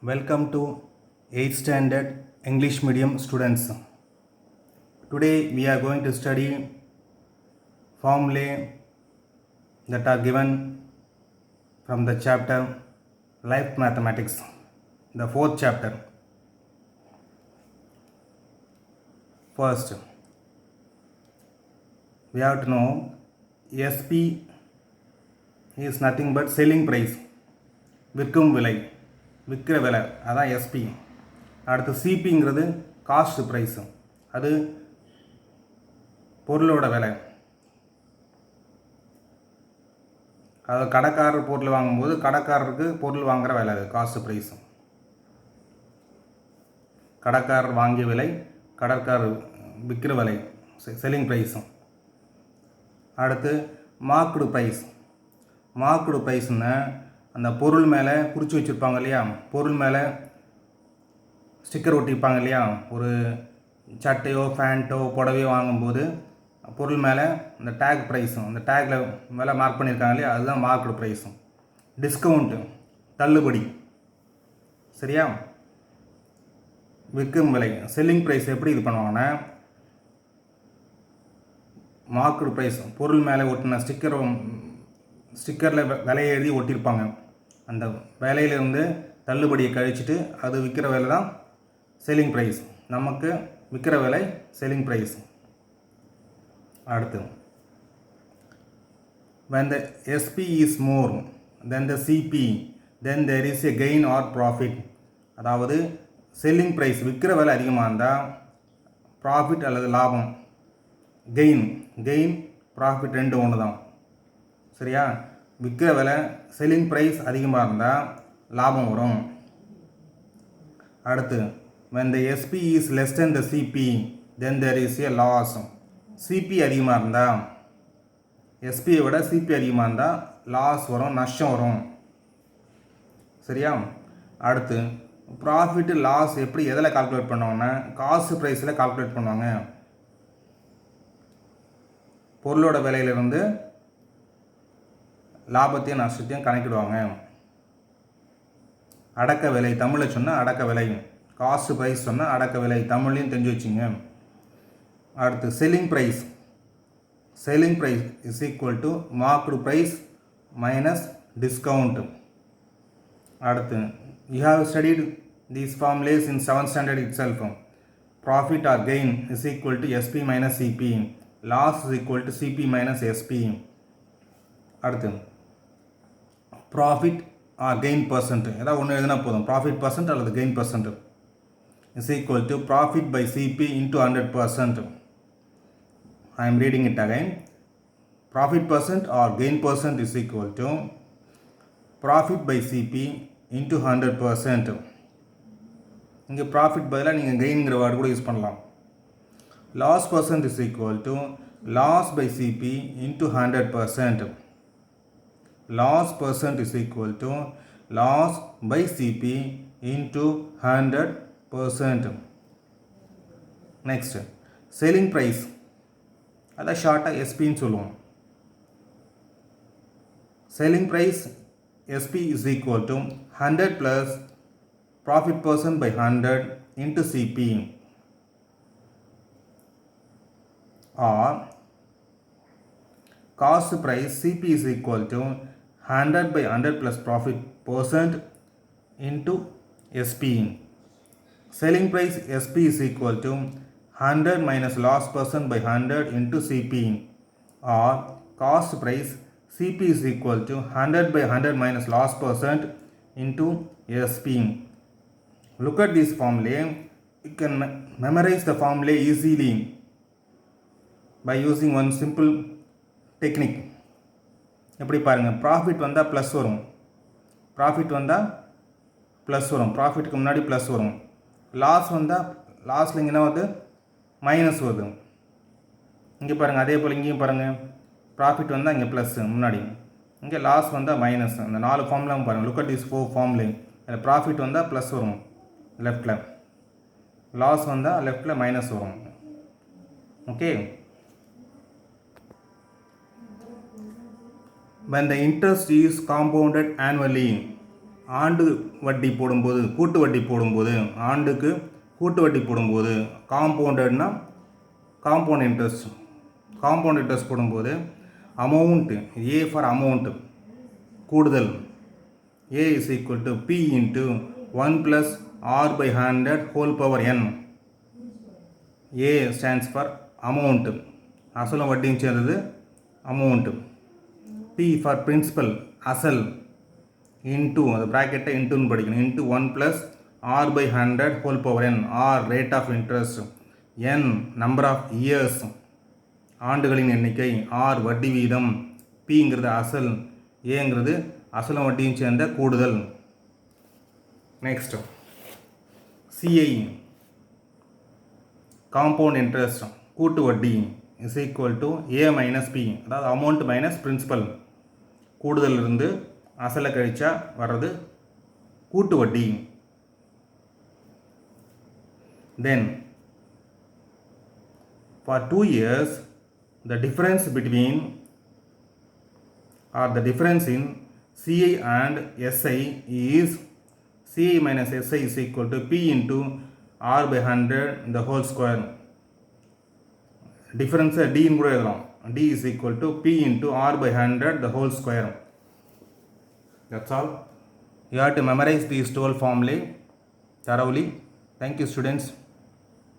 Welcome to 8th standard English medium students. Today we are going to study formulae that are given from the chapter Life Mathematics, the fourth chapter. First, we have to know SP is nothing but selling price, விற்கும் விலை, விற்கிற விலை, அதான் SP. அடுத்து சிபிங்கிறது cost price, அது பொருளோட விலை. அது கடைக்காரர் பொருள் வாங்கும்போது கடைக்காரருக்கு பொருள் வாங்குகிற விலை, அது காஸ்ட் ப்ரைஸு. கடைக்காரர் வாங்கிய விலை, கடைக்காரர் விற்கிற விலை, செல்லிங் ப்ரைஸும். அடுத்து மார்க்டு ப்ரைஸ். மார்க்டு ப்ரைஸ்னா அந்த பொருள் மேலே குறித்து வச்சுருப்பாங்க இல்லையா, பொருள் மேலே ஸ்டிக்கர் ஒட்டியிருப்பாங்க இல்லையா, ஒரு சட்டையோ ஃபேண்ட்டோ புடவையோ வாங்கும்போது பொருள் மேலே அந்த டேக் ப்ரைஸும், அந்த டேக்கில் மேலே மார்க் பண்ணியிருக்காங்க இல்லையா, அதுதான் மார்க்டு ப்ரைஸும். டிஸ்கவுண்ட்டு, தள்ளுபடி, சரியா. விற்கும் விலை, செல்லிங் ப்ரைஸ் எப்படி இது பண்ணுவாங்கன்னா, மார்க்டு ப்ரைஸ் பொருள் மேலே ஒட்டின ஸ்டிக்கரில் விலையை எழுதி ஒட்டியிருப்பாங்க. அந்த விலையிலேருந்து தள்ளுபடியை கழிச்சிட்டு அது விற்கிற விலை தான் செல்லிங் ப்ரைஸ். நமக்கு விற்கிற விலை செல்லிங் ப்ரைஸ். அடுத்து, when the SP is more than the CP then there is a gain or profit. அதாவது செல்லிங் ப்ரைஸ் விற்கிற விலை அதிகமாக இருந்தால் ப்ராஃபிட் அல்லது லாபம், கெயின் ப்ராஃபிட் ரெண்டு ஒன்று தான், சரியா. விற்கிற விலை செல்லிங் ப்ரைஸ் அதிகமாக இருந்தால் லாபம் வரும். அடுத்து, when the SP is less than the CP then there is a loss. CP அதிகமாக இருந்தால், எஸ்பியை விட சிபி அதிகமாக இருந்தால் லாஸ் வரும், நஷ்டம் வரும், சரியா. அடுத்து, ப்ராஃபிட்டு லாஸ் எப்படி எதில் கால்குலேட் பண்ணுவாங்கன்னா, காஸ்ட் ப்ரைஸில் கால்குலேட் பண்ணுவாங்க. பொருளோட விலையிலிருந்து லாபத்தையும் நஷ்டத்தையும் கணக்கிடுவாங்க. அடக்க விலை தமிழில் சொன்னால் அடக்க விலை, காஸ்ட் ப்ரைஸ் சொன்னால் அடக்க விலை, தமிழ்லையும் தெரிஞ்சு வச்சுங்க. அடுத்து, selling price. Selling price is equal to marked price minus discount. அடுத்து, you have studied these formulas in 7th standard itself. Profit or gain is equal to SP minus CP, loss is equal to CP minus SP. அடுத்து, profit or gain percent, ஏதாவது ஒன்று எழுதினா போதும், profit percent அல்லது gain percent is equal to profit by CP into 100%. I am reading it again. Profit percent R gain percent is equal to profit by CP into 100%. இங்கே profit பதிலாக நீங்கள் கெயின்ங்கிற word கூட யூஸ் பண்ணலாம். Loss percent is equal to loss by CP into 100%. Loss percent is equal to loss by CP into 100%. Next, selling price, அதை ஷார்ட்டாக எஸ்பின்னு சொல்லுவோம். selling price SP is equal to 100 plus profit percent by 100 into CP, or cost price CP is equal to 100 by 100 plus profit percent into SP. Selling price SP is equal to 100 minus loss percent by 100 into CP, or cost price CP is equal to 100 by 100 minus loss percent into SP. Look at this formula. You can memorize the formula easily by using one simple technique. எப்படி பாருங்கள், profit வந்தால் plus வரும், profit வந்தால் plus வரும், ப்ராஃபிட்டுக்கு முன்னாடி plus வரும். Loss வந்தால் லாஸில் இங்கே என்ன வருது, மைனஸ் வருது. இங்கே பாருங்கள், அதே போல் இங்கேயும் பாருங்கள், ப்ராஃபிட் வந்தால் இங்கே ப்ளஸ் முன்னாடி, இங்கே லாஸ் வந்தால் மைனஸ். அந்த 4 ஃபார்முலாவும் பாருங்கள். Look at this 4 ஃபார்முலே. அதில் ப்ராஃபிட் வந்தால் ப்ளஸ் வரும் லெஃப்டில், லாஸ் வந்தால் லெஃப்டில் மைனஸ் வரும். Okay. when the interest is compounded annually, ஆண்டு வட்டி போடும்போது கூட்டு வட்டி போடும்போது ஆண்டுக்கு கூட்டு வட்டி போடும்போது காம்பவுண்டட்னா காம்பவுண்ட் இன்ட்ரெஸ்ட் போடும்போது அமௌண்ட்டு ஏ ஃபார் அமௌண்ட்டு கூடுதல் A is equal to P into 1 + r/100 whole power n. A stands for amount, அசலும் வட்டியும் சேர்ந்தது அமௌண்ட்டு. பி ஃபார் பிரின்சிபல் அசல் இன்ட்டு, அந்த ப்ராக்கெட்டை இன்ட்டுன்னு படிக்கணும், into 1 + r/100 whole power n. R rate of interest, n number of years ஆண்டுகளின் எண்ணிக்கை, ஆர் வட்டி வீதம், பிங்கிறது அசல், ஏங்கிறது அசலும் வட்டியும் சேர்ந்த கூடுதல். நெக்ஸ்ட் சிஐ காம்பவுண்ட் இன்ட்ரெஸ்ட் கூட்டு வட்டி is equal to A minus B, அதாவது அமௌண்ட் மைனஸ் பிரின்சிபல், கூடுதல் இருந்து அசலை கழிச்சா வர்றது கூட்டு வட்டி. தென் for 2 years the difference between or the difference in CI and SI is CI minus SI is equal to P into r/100 the whole square. Difference D in கூட எழுதலாம், D is equal to P into r/100 the whole square. That's all. You have to memorize these 12 formulae thoroughly. Thank you students.